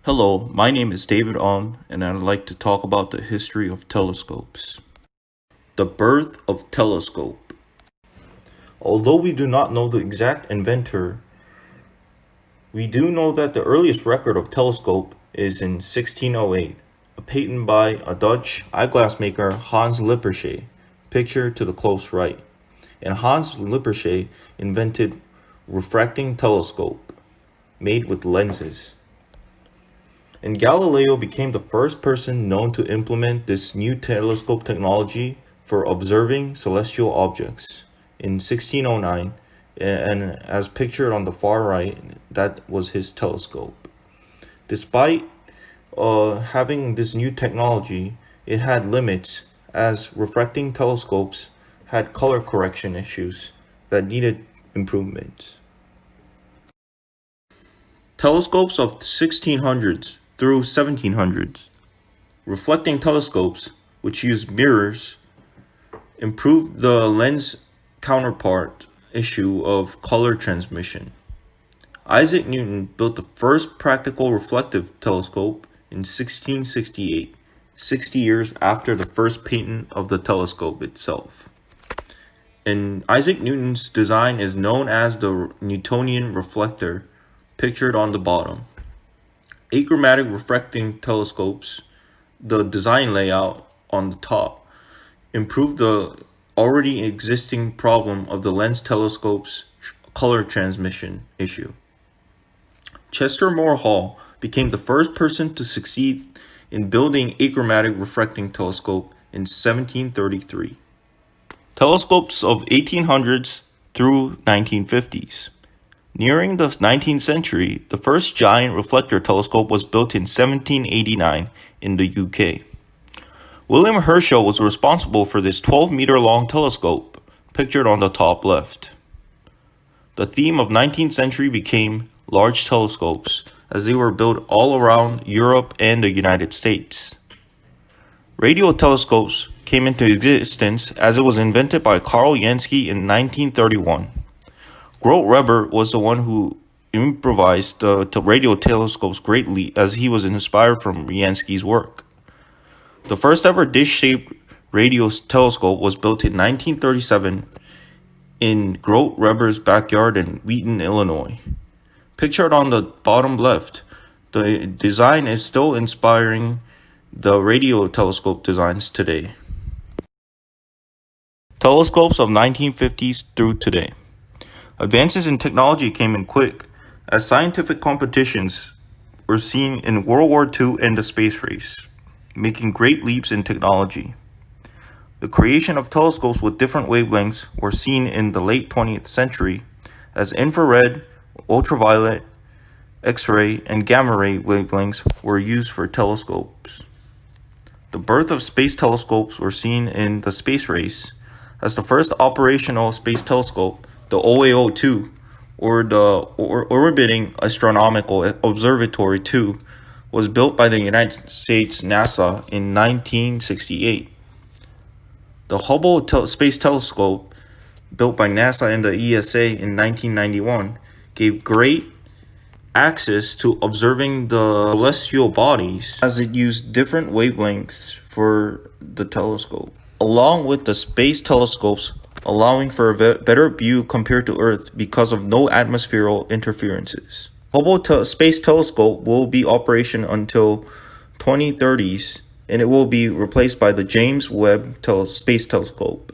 Hello, my name is David and I'd like to talk about the history of telescopes. The birth of telescope. Although we do not know the exact inventor, we do know that the earliest record of telescope is in 1608, a patent by a Dutch eyeglass maker, Hans Lippershey, pictured to the close right. And Hans Lippershey invented refracting telescope, made with lenses. And Galileo became the first person known to implement this new telescope technology for observing celestial objects in 1609, and as pictured on the far right, that was his telescope. Despite having this new technology, it had limits, as refracting telescopes had color correction issues that needed improvements. Telescopes of 1600s through 1700s. Reflecting telescopes, which used mirrors, improved the lens counterpart issue of color transmission. Isaac Newton built the first practical reflective telescope in 1668, 60 years after the first patent of the telescope itself. And Isaac Newton's design is known as the Newtonian reflector, pictured on the bottom. Achromatic refracting telescopes, the design layout on the top, improved the already existing problem of the lens telescope's color transmission issue. Chester Moore Hall became the first person to succeed in building achromatic refracting telescope in 1733. Telescopes of 1800s through 1950s. Nearing the 19th century, the first giant reflector telescope was built in 1789 in the UK. William Herschel was responsible for this 12-meter-long telescope, pictured on the top left. The theme of 19th century became large telescopes, as they were built all around Europe and the United States. Radio telescopes came into existence as it was invented by Karl Jansky in 1931. Grote Reber was the one who improvised the radio telescopes greatly, as he was inspired from Jansky's work. The first ever dish-shaped radio telescope was built in 1937 in Grote Reber's backyard in Wheaton, Illinois. Pictured on the bottom left, the design is still inspiring the radio telescope designs today. Telescopes of 1950s through today. Advances in technology came in quick, as scientific competitions were seen in World War II and the space race, making great leaps in technology. The creation of telescopes with different wavelengths were seen in the late 20th century, as infrared, ultraviolet, X-ray, and gamma-ray wavelengths were used for telescopes. The birth of space telescopes were seen in the space race, as the first operational space telescope, the OAO-2, or the Orbiting Astronomical Observatory 2, was built by the United States NASA in 1968. The Hubble Space Telescope, built by NASA and the ESA in 1991, gave great access to observing the celestial bodies, as it used different wavelengths for the telescope, along with the space telescopes, allowing for a better view compared to Earth because of no atmospheric interferences. Hubble Space Telescope will be operation until 2030s, and it will be replaced by the James Webb Space Telescope.